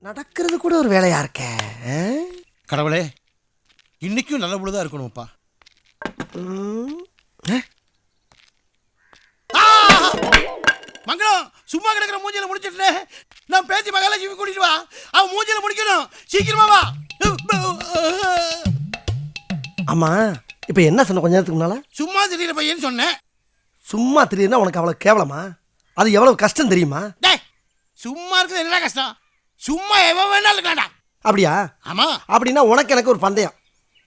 நடக்கிறது கூட ஒரு வேலையா இருக்க. கடவுளே, இன்னைக்கும் நல்ல பொழுதா இருக்கணும்ப்பா. மங்களம், சும்மா கிடக்கிற மூஞ்சில முடிச்சிட்டு நான் பேசி மகாலட்சுமி கூட்டிட்டு வா. அவன் மூஞ்சில முடிக்கணும், சீக்கிரமா வா. ஆமா, இப்ப என்ன சொன்ன கொஞ்ச நேரத்துக்கு முன்னால? சும்மா திடீர்னு பையன் சொன்னேன். சும்மா திடீர்னா உனக்கு அவ்வளவு கேவலமா? அது எவ்வளவு கஷ்டம் தெரியுமா? சும்மா இருக்குது என்ன கஷ்டம்? சும்மா எவன் வேணாலும் இருக்கலாம்டா. அப்படியா? ஆமா. அப்படின்னா உனக்கு எனக்கு ஒரு பந்தயம்.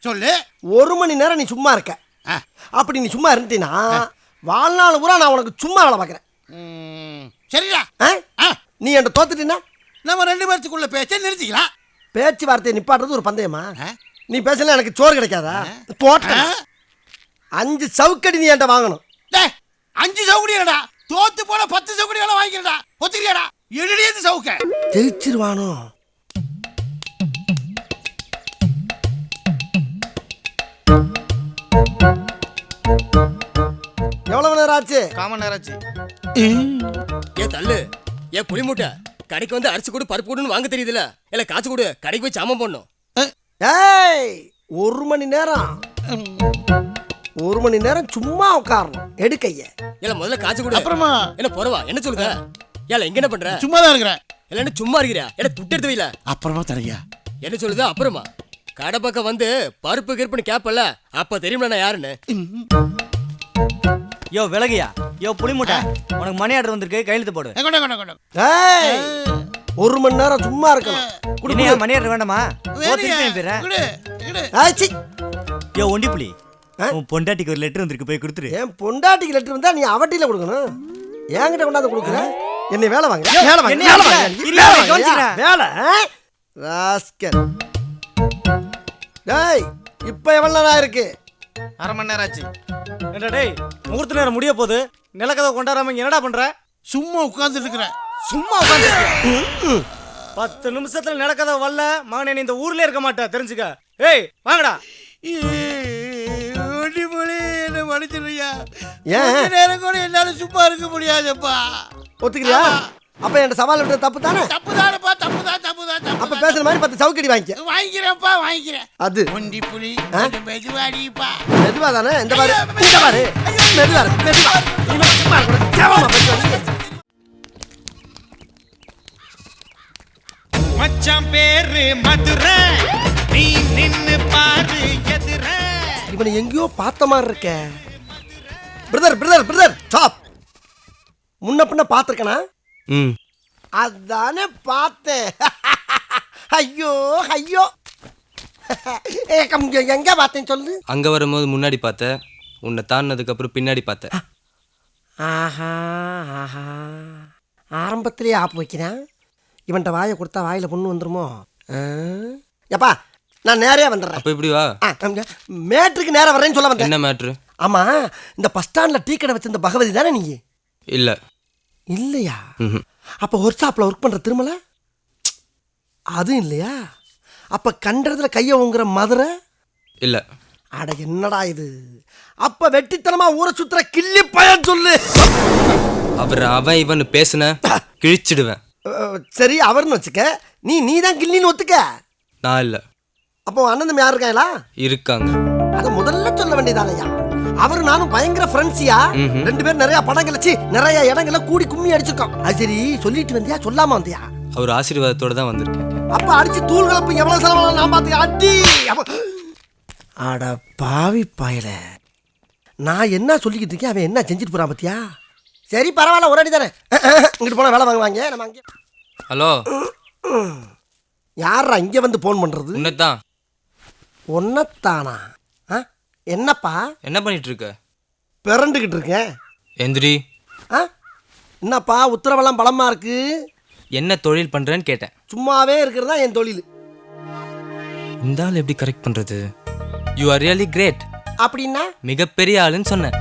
சொல்லு. 1 மணி நேரம் நீ சும்மா இருக்க. அப்படி நீ சும்மா இருந்தீனா வாழ்நாள் பூரா நான் உனக்கு சும்மா வேலை பார்க்குறேன். சரிடா. நீ என்கிட்ட தோத்துட்டீன்னா நம்ம 2 பேர்த்துக்குள்ள பேச்சை நிறுத்திக்கலாம். பேச்சுவார்த்தையை நிப்பாட்டுறது ஒரு பந்தயமா? நீ பேசல எனக்கு சோறு கிடைக்காதா? போட்ட 5 சவுக்கடி நீ என்கிட்ட வாங்கணும். 5 சவுக்கடியாடா? தோத்து போன 10 சவுக்கடி வேலை வாங்கிக்கிறடா. ஒத்துக்கிறியாடா? எழுதியது சவுக்க ஜெயிச்சிருவானோ? எவ்வளவு நேரம் ஆச்சு? 1/4 மணி நேரம் ஆச்சு. ஏ தள்ளு, ஏ புளி மூட்டை, கடைக்கு வந்து அரிசி கொடு பருப்பு கொடுன்னு வாங்க தெரியுதுல, இல்ல காசு கொடு, கடைக்கு போய் சாமம் போடணும். ஏய், 1 மணி நேரம் 1 மணி நேரம் சும்மா உட்காரணும். எடுக்கைய இல்ல முதல்ல காசு கொடு. அப்புறமா என்ன போறவா என்ன சொல்லுத? ஏல எங்க என்ன பண்ற? சும்மா தான் இருக்கிறேன். இல்ல சும்மா இருக்கிறியா? என்ன துட்டு எடுத்து வைல. அப்புறமா தரையா என்ன சொல்லுது? அப்புறமா கடை பக்கம் வந்து பருப்பு கிருப்புன்னு கேப்பல, அப்ப தெரியுமா நான் யாருன்னு. யோ விலகியா, யோ புளிமுட்டை, உனக்கு மணி ஆர்டர் வந்திருக்கு, கையெழுத்து போடு. ஏய், 1 மணி நேரம் சும்மா இருக்கணும். குடுமையா மணி ஆர்டர் வேண்டாமா? யோ ஒண்டி புலி, உன் பொண்டாட்டிக்கு ஒரு லெட்டர் வந்திருக்கு, போய் கொடுத்துரு. என் பொண்டாட்டிக்கு லெட்டர் வந்தா நீ அவட்டில கொடுக்கணும். என்கிட்ட கொண்டாந்து கொடுக்குற? என்னை வேலை வாங்க, வேலை வாங்க, வேலை. ராஸ்கல். டேய், இப்ப எவ்வளவு நேரம் இருக்கு? 1/2 மணி நேரம் ஆச்சு. என்னடா டேய், முகூர்த்த நேரம் முடிய போகுது, நிலக்கதை கொண்டாடாம என்னடா பண்ற? சும்மா உட்கார்ந்து இருக்கிறேன். சும்மா உட்காந்து 10 நிமிஷத்துல நிலக்கதை வரல மகனே, நீ இந்த ஊர்ல இருக்க மாட்டா, தெரிஞ்சுக்க. ஏய் வாங்கடா. என்ன மன்னிச்சிடுறியா? ஏன் நேரம் கூட என்னால சும்மா இருக்க முடியாதுப்பா. ஒத்துக்கிறியா? அப்ப என் சவால் விட்டு தப்பு தானே? தப்புதானப்பா, தப்புதான். அப்ப பேசுற மாதிரி 10 சவுக்கடி வாங்கிக்க. வாங்கிக்கிறேன்ப்பா, வாங்கிக்கிறேன். அது ஒண்டி புலி மெதுவாடிப்பா. மெதுவா தானே? இந்த பாரு, இந்த பாரு, மெதுவா இருக்கு, மெதுவா. இனிமே சும்மா இருக்கணும். கேவலமா பேசுவாங்க. மச்சான் பேரு மதுரை, நீ நின்னு பாரு எதிர. இவனை எங்கேயோ பார்த்த மாதிரி இருக்க. Brother stop. முன்ன பின்ன பார்த்துருக்கனா? அதானே பார்த்தேன். ஐயோ எங்க பார்த்தேன் சொல்லு. அங்க வரும்போது முன்னாடி பார்த்த, உன்னை தாண்டினதுக்கு அப்புறம் பின்னாடி பார்த்த. ஆஹா, ஆரம்பத்திலேயே ஆப்பு வைக்கிறேன். இவன்ட்ட வாயை கொடுத்தா வாயில பொண்ணு வந்துருமோ? எப்பா, நான் நேரே வந்துடுறேன். அப்ப இப்படி வா. மேட்ருக்கு நேரம் வரேன்னு சொல்ல வந்தேன். என்ன மேட்ரு? ஆமா, இந்த பஸ் ஸ்டாண்ட்ல டீ கடை வச்சிருந்த பகவதி தானே நீ? இல்ல. இல்லையா? அப்ப ஒர்க் ஷாப்ல ஒர்க் பண்ற திருமல அதுவும் இல்லையா? அப்ப கண்டறதுல கைய ஓங்குற மதுரை இல்ல. அட என்னடா இது? அப்ப வெட்டித்தனமா ஊரை சுத்துற கிள்ளி பையன் சொல்லு. அவன் இவன் பேசுன கிழிச்சிடுவேன். சரி, அவர்னு வச்சுக்க. நீ தான் கிள்ளின்னு ஒத்துக்க. நான் இல்ல. அப்போ அண்ணன் தம்பி யார் இருக்காங்களா? இருக்காங்க. அத முதல்ல சொல்ல வேண்டியதானையா? அவரு நானும் பயங்கர ஃப்ரெண்ட்ஸியா. 2 பேரும் நிறைய படங்கள் வச்சு நிறைய இடங்கள்ல கூடி கும்மி அடிச்சிருக்கோம். அது சரி, சொல்லிட்டு வந்தியா சொல்லாம வந்தியா? அவர் ஆசீர்வாதத்தோட தான் வந்திருக்கேன். அப்ப அடிச்சு தூள் கலப்பு எவ்வளவு செலவான நான் பாத்து அடி. அட பாவி பயல, நான் என்ன சொல்லிக்கிட்டு இருக்கேன், அவன் என்ன செஞ்சுட்டு போறான் பாத்தியா? சரி பரவாயில்ல, ஒரு அடி தானே. இங்கிட்டு போனா வேலை வாங்குவாங்க. நம்ம அங்கே. ஹலோ, யாரா இங்க வந்து போன் பண்றது? உன்னதான். ஒன்னத்தானா? என்னப்பா என்ன பண்ணிட்டு இருக்க? பிறண்டுகிட்டு இருக்கேன். எந்திரி. என்னப்பா உத்தரவெல்லாம் பலமா இருக்கு? என்ன தொழில் பண்றேன்னு கேட்டேன். சும்மாவே இருக்கிறதா என் தொழில். இந்த ஆள் எப்படி கரெக்ட் பண்றது? You are really great. அப்படின்னா மிகப்பெரிய ஆளுன்னு சொன்னேன்.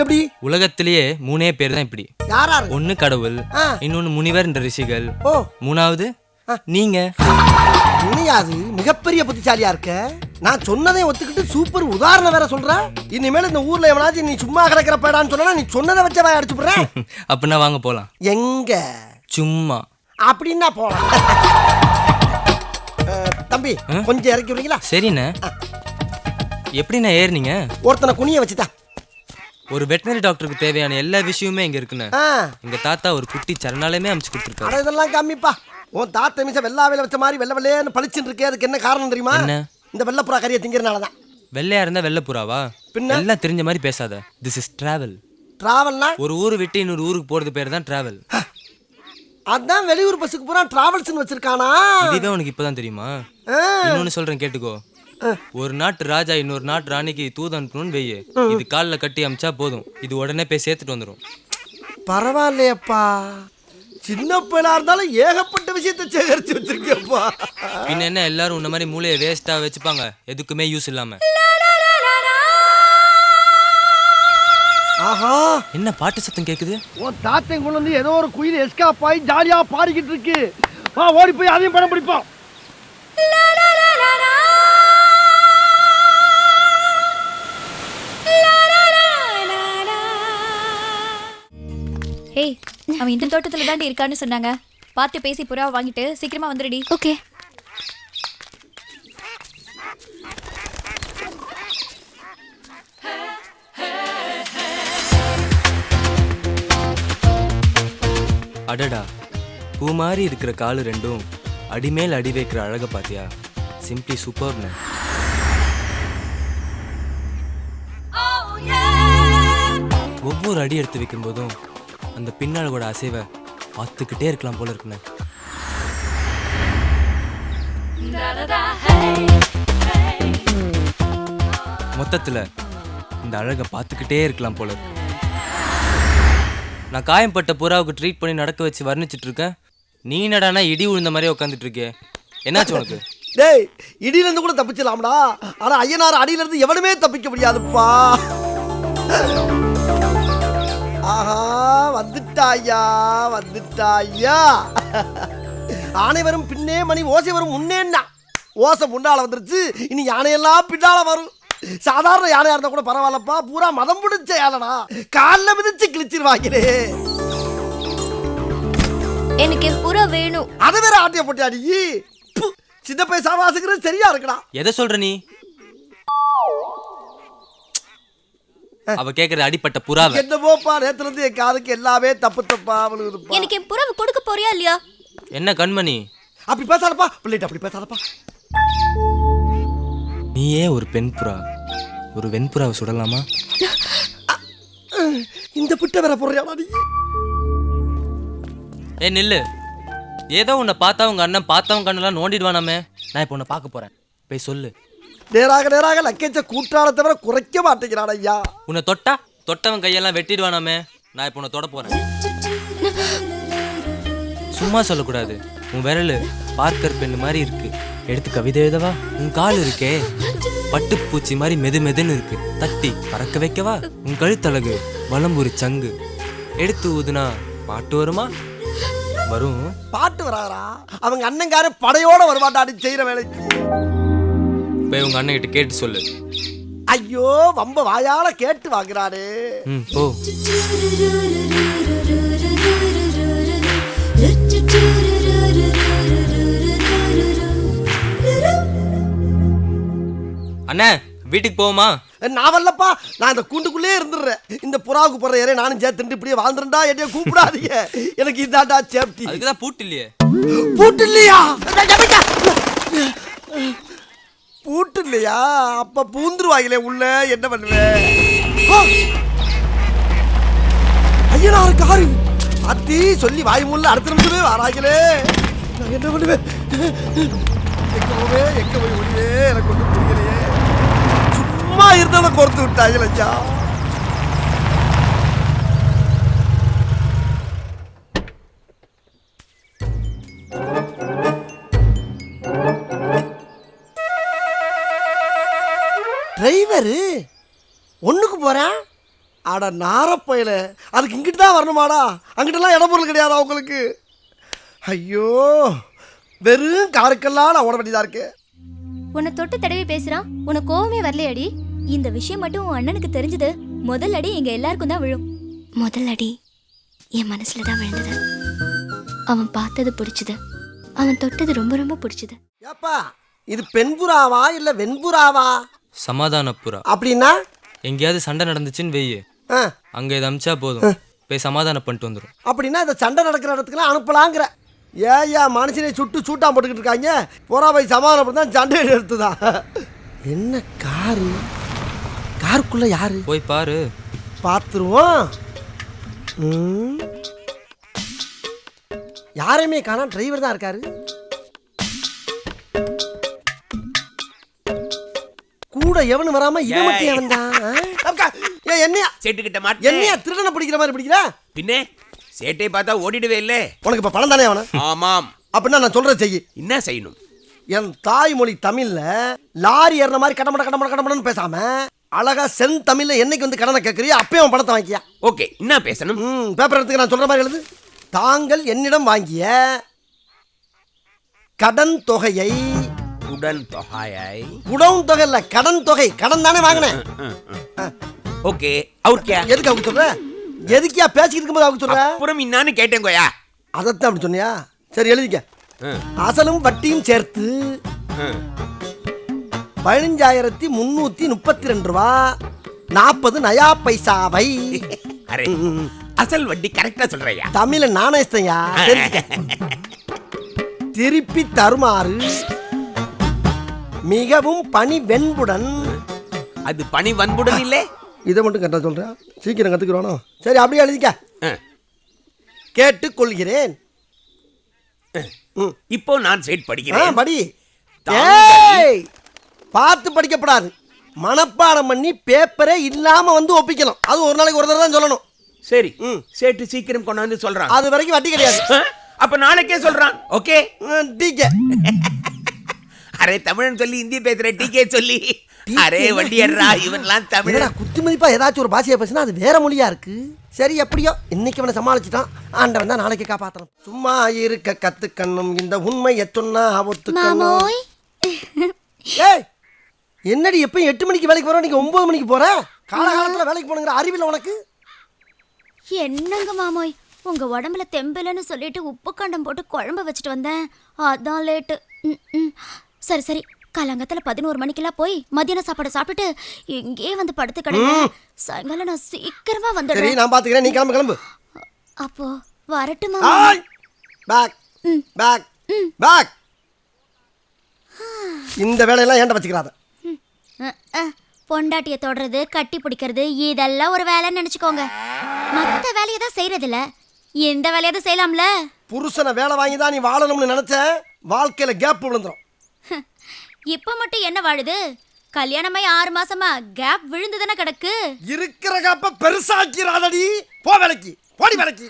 எப்படி? உலகத்திலேயே 3 பேர் தான் இப்படி. யாராரு? ஒன்னு கடவுள், இன்னொன்னு முனிவர் என்ற ரிஷிகள், 3வது நீங்க. அது மிகப்பெரிய புத்திசாலியா இருக்க. நான் சொன்னதை ஒத்துக்கிட்டு சூப்பர் உதாரணம் வேற சொல்ற. இனிமேல் இந்த ஊர்ல எவனாச்சும் நீ சும்மா கிடக்கிற பேடான்னு சொன்னா நீ சொன்னதை வச்ச வாய் அடிச்சு போடுறேன். அப்படின்னா வாங்க போலாம். எங்க? சும்மா. அப்படின்னா போலாம். தம்பி கொஞ்சம் இறக்கி விடுறீங்களா? சரிண்ணே. எப்படிண்ணே ஏறினீங்க? ஒருத்தனை குனிய வச்சுதான். ஒரு வெட்டினரி டாக்டருக்கு தேவையான எல்லா விஷயமுமே இங்க இருக்குண்ணே. ஆ, எங்க தாத்தா ஒரு குட்டி சரணாலயமே அமைச்சு கொடுத்துருக்காரு. அட இதெல்லாம் கம்மிப்பா. உன் தாத்த மிச வெள்ளாவையில வச்ச மாதிரி வெள்ளை வெள்ளையன்னு பளிச்சுன்னு இருக்கே. அதுக்கு என்ன காரணம் தெரியுமா? என்ன? இந்த வெள்ளப்புறா கறியை திங்கிறனாலதான். வெள்ளையா இருந்தா வெள்ளை புறாவா? பின்ன? எல்லாம் தெரிஞ்ச மாதிரி பேசாத. This is travel. டிராவல்னா ஒரு ஊரு விட்டு இன்னொரு ஊருக்கு போறது பேர் தான் டிராவல். அதான் வெளியூர் பஸ்ஸுக்கு பூரா டிராவல்ஸ்னு வச்சிருக்கானா? இதுவே உனக்கு இப்பதான் தெரியுமா? இன்னொன்னு சொல்றேன் கேட்டுக்கோ. ஒரு நாட்டு ராஜா இன்னொரு நாட்டு ராணிக்கு தூது அனுப்பணும்னு வெய்ய, இது கால்ல கட்டி அமிச்சா போதும், இது உடனே போய் சேர்த்துட்டு வந்துடும். பரவாயில்லையப்பா, சின்ன பையனா இருந்தாலும் ஏகப்பட்ட விஷயத்தை சேகரிச்சு வச்சிருக்கப்பா. பின்ன என்ன எல்லாரும் உன்ன மாதிரி மூளையை வேஸ்டா வச்சுப்பாங்க, எதுக்குமே யூஸ் இல்லாம. ஆஹா, என்ன பாட்டு சத்தம் கேக்குது? உன் தாத்தை கொண்டு வந்து ஏதோ ஒரு குயில் எஸ்கேப் ஆகி ஜாலியா பாடிக்கிட்டு இருக்கு. வா ஓடி போய் அதையும் படம் பிடிப்போம். ஏய், அவன் இந்த தோட்டத்துல தாண்டி இருக்கான்னு சொன்னாங்க. பார்த்து பேசி புறா வாங்கிட்டு சீக்கிரமா வந்துடுடி. ஓகே. அடடா, பூ மாதிரி இருக்கிற காலு ரெண்டும் அடிமேல் அடி வைக்கிற அழக பாத்தியா? சிம்பிளி சூப்பர்னு. ஒவ்வொரு அடி எடுத்து வைக்கும் போதும் அந்த பின்னாளோட அசைவை பார்த்துக்கிட்டே இருக்கலாம் போல இருக்குண்ணே. மொத்தத்துல இந்த அழகை பார்த்துக்கிட்டே இருக்கலாம் போல இருக்கு. நான் காயம்பட்ட புறாவுக்கு ட்ரீட் பண்ணி நடக்க வச்சு வர்ணிச்சிட்டு இருக்கேன். நீ என்னடானா இடி விழுந்த மாதிரியே உட்காந்துட்டு இருக்கே, என்னாச்சு உனக்கு? டேய், இடியில இருந்து கூட தப்பிச்சலாம்டா. ஆனா ஐயனார் அடியில இருந்து எவனுமே தப்பிக்க முடியாதுப்பா. ஆஹா, வந்துட்டாயா வந்துட்டாயா. ஆனை வரும் பின்னே மணி, ஓசை வரும் முன்னேன்னா. ஓசை முன்னால வந்துருச்சு, இனி யானையெல்லாம் பின்னால வரும். சாதாரண யானையா இருந்தா கூட பரவாயில்லப்பா, பூரா மதம் பிடிச்ச யானைடா. காலில் மிதிச்சு கிழிச்சிருவாங்களே. எனக்கு புறா வேணும். அதை வேற ஆட்டிய போட்டியாடி. சின்ன பையன் சாவாசுக்கிறது சரியா இருக்குடா. எதை சொல்ற நீ? அவ கேக்குற அடிப்பட்ட புறாவை. என்னமோப்பா, நேத்துல இருந்து என் காதுக்கு எல்லாமே தப்பு தப்பா விழுகுதுப்பா. எனக்கு என் புறாவை கொடுக்க போறியா இல்லையா? என்ன கண்மணி, அப்படி பேசாதப்பா பிள்ளைட்டு, அப்படி பேசாதப்பா. நீயே ஒரு பெண் புறா, ஒரு வெண்புறாவை சுடலாமா? இந்த பிட்ட வேற போறியாடா நீ? ஏ நில்லு. ஏதோ உன்னை பார்த்தா உங்க அண்ணன் பார்த்தவன் கண்ணெல்லாம் நோண்டிடுவானாமே. நான் இப்போ உன்னை பார்க்க போறேன், போய் சொல்லு. நேராக நேராக லக்கேஜ கூட்டாள தவிர குறைக்க மாட்டேங்கிறான் ஐயா. உன்னை தொட்டா தொட்டவன் கையெல்லாம் வெட்டிடுவானாமே. நான் இப்போ உன்னை தொட போறேன். சும்மா சொல்லக்கூடாது. உன் விரல் பார்க்கர் பெண்ணு மாதிரி இருக்கு, எடுத்து கவிதை எழுதவா? உன் கால் இருக்கே பட்டுப்பூச்சி மாதிரி மெது மெதுன்னு இருக்கு, தட்டி பறக்க வைக்கவா? உன் கழுத்தழகு வலம்புரி சங்கு, எடுத்து ஊதுனா பாட்டு வருமா? வரும். பாட்டு வராதா? அவங்க அண்ணங்கார படையோட வருவாட்டாடி செய்யற வேலைக்கு. போய் உங்க அண்ணன் கிட்ட கேட்டு சொல்லு. ஐயோ, வம்ப வாயால கேட்டு வாங்குறானே. போ. அண்ணா, வீட்டுக்கு போவோமா? நான் வரலப்பா, நான் இந்த கூண்டுக்குள்ளே இருந்துடுறேன். இந்த புறாவுக்கு போற ஏறே நானும் சேர்த்துட்டு இப்படியே வாழ்ந்துருந்தா என்னைய கூப்பிடாதீங்க. எனக்கு இதாண்டா சேஃப்டி. அதுக்குதான் பூட்டு இல்லையே. பூட்டு இல்லையா? பூட்டு இல்லையா? அப்ப பூந்துருவாங்களே உள்ள, என்ன பண்ணுவேன்? ஐயனாரு காரு அத்தி சொல்லி வாய் முள்ள அடுத்த நிமிஷமே வராங்களே. நான் என்ன பண்ணுவேன்? எங்க போய் ஒளிவே எனக்கு ஒன்றும் புரியலையே. சும்மா இருந்தாலும் கொடுத்து விட்டாங்களே ஐயா. டிரைவரு ஒண்ணுக்கு போறேன். அட நாரப்பயல, அதுக்கு இங்கிட்டு தான் வரணுமாடா? அங்கிட்டலாம் இடம் பொருள் கிடையாதா உங்களுக்கு? ஐயோ, வெறும் காருக்கெல்லாம் நான் ஓட வேண்டியதா இருக்கு. உன்னை தொட்டு தடவி பேசுறான், உனக்கு கோவமே வரலையாடி? இந்த விஷயம் மட்டும் உன் அண்ணனுக்கு தெரிஞ்சது, முதல் அடி எங்க எல்லாருக்கும் தான் விழும். முதல் அடி என் மனசுல தான் விழுந்தது. அவன் பார்த்தது பிடிச்சது, அவன் தொட்டது ரொம்ப ரொம்ப பிடிச்சது. ஏப்பா, இது பெண்புறாவா இல்ல வெண்புறாவா? சமாதான புறா. அப்படின்னா எங்கேயாவது சண்டை நடந்துச்சுன்னு வெய்யு, ஆ, அங்க இதை அமிச்சா போதும், போய் சமாதானம் பண்ணிட்டு வந்துடும். அப்படின்னா இந்த சண்டை நடக்கிற இடத்துக்குலாம் அனுப்பலாங்கிற. ஏயா மனுஷனை சூட்டா போட்டுக்கிட்டு இருக்காங்க. புறா போய் சமாதானம் தான் சண்டை எடுத்துதான். என்ன காருக்குள்ள யாரு? போய் பாரு. பார்த்துருவோம். யாரையுமே காணோம், டிரைவர் தான் இருக்காரு. கூட எவனு வராம இவன் மட்டும் எவன் தான்? என்னையா சேட்டுக்கிட்ட மாட்டேன். என்னையா திருடனை பிடிக்கிற மாதிரி பிடிக்கிற? பின்னே சேட்டை பார்த்தா ஓடிடுவே இல்ல. உனக்கு இப்ப பணம் தானே அவன? ஆமாம். அப்படின்னா நான் சொல்றேன் செய்யி. என்ன செய்யணும்? என் தாய்மொழி தமிழ்ல லாரி ஏறின மாதிரி கடமடன்னு பேசாம அழகா செந்தமிழ்ல என்னைக்கு வந்து கடனை கேட்கறியோ அப்பயே அவன் பணத்தை வாங்கியா. ஓகே, என்ன பேசணும்? பேப்பர் எடுத்துக்க, நான் சொல்ற மாதிரி எழுது. தாங்கள் என்னிடம் வாங்கிய கடன் தொகையை. உடன் தொகையை? உடவும் தொகை இல்ல, கடன் தொகை. கடன் தானே வாங்கினேன். ஓகே, அவர் கே எதுக்கு அவங்க சொல்ற? எதுக்கியா பேசிக்கிட்டு இருக்கும்போது அவங்க சொல்ற? அப்புறம் இன்னான்னு கேட்டேன் கோயா. அதைத்தான் அப்படி சொன்னியா? சரி எழுதிக்க. அசலும் வட்டியும் சேர்த்து 15,332 ரூபா 40 நயா பைசாவை. அரே, அசல் வட்டி கரெக்டா சொல்றியா? தமிழ நாணயத்தையா திருப்பி தருமாறு மிகவும் பணி வெண்புடன். அது பணி வன்புடன் இல்ல. இதை மட்டும் கரெக்டா சொல்றேன், சீக்கிரம் கத்துக்கிறோம். சரி அப்படியே எழுதிக்க. கேட்டுக்கொள்கிறேன். இப்போ நான் சேட் படிக்கிறேன். படி. பார்த்து படிக்கப்படாது, மனப்பாடம் பண்ணி பேப்பரே இல்லாம வந்து ஒப்பிக்கலாம். அது ஒரு நாளைக்கு ஒரு தடவை தான் சொல்லணும். சரி, சேட்டு சீக்கிரம் கொண்டு வந்து சொல்றான். அது வரைக்கும் வட்டி கிடையாது. அப்ப நாளைக்கே சொல்றான். ஓகே டீக்கே. அரே தமிழன் சொல்லி இந்தி பேசுற டீக்கே சொல்லி. அரே வண்டியறா, இவன்லாம் தமிழா. குத்து மதிப்பா ஏதாச்சும் ஒரு பாஷையை பேசினா அது வேற மொழியா இருக்கு. சரி எப்படியோ இன்னைக்கு அவனை சமாளிச்சுட்டான். ஆண்டவன் தான் நாளைக்கு காப்பாத்தணும். சும்மா இருக்க கத்துக்கணும், இந்த உண்மையை சொன்னா ஒத்துக்கணும். ஏய், என்னடி எப்பயும் 8 மணிக்கு வேலைக்கு போற, நீங்க 9 மணிக்கு போற? காலகாலத்துல வேலைக்கு போனுங்கிற அறிவில்லை உனக்கு? என்னங்க மாமோய், உங்க உடம்புல தெம்பிலன்னு சொல்லிட்டு உப்பு கண்டம் போட்டு குழம்பு வச்சுட்டு வந்தேன், அதான் லேட்டு. சரி சரி, காலங்கத்தில் 11 மணிக்கெல்லாம் போய் மதியான சாப்பாடு சாப்பிட்டுட்டு இங்கே வந்து படுத்து கிடங்க. சாயங்காலம் நான் சீக்கிரமா வந்துடுறேன். நான் பாத்துக்கிறேன், நீ கிளம்பு. அப்போ வரட்டுமா? Back back back. இந்த வேலையெல்லாம் ஏன்டா வச்சுக்கிறாத. பொண்டாட்டிய தொடறது, கட்டி பிடிக்கிறது, இதெல்லாம் ஒரு வேலைன்னு நினைச்சுக்கோங்க. மற்ற வேலையை தான் செய்யறது இல்ல, இந்த வேலையை தான் செய்யலாம்ல. புருஷனை வேலை வாங்கி தான் நீ வாழணும்னு நினைச்ச, வாழ்க்கையில கேப் விழுந்துரும். இப்ப மட்டும் என்ன வாழுது? கல்யாணமாய் 6 மாசமா கேப் விழுந்துதானே கிடக்கு. இருக்கிற கேப்ப பெருசாக்கிறாதடி. போ வேலைக்கு, போடி வேலைக்கு.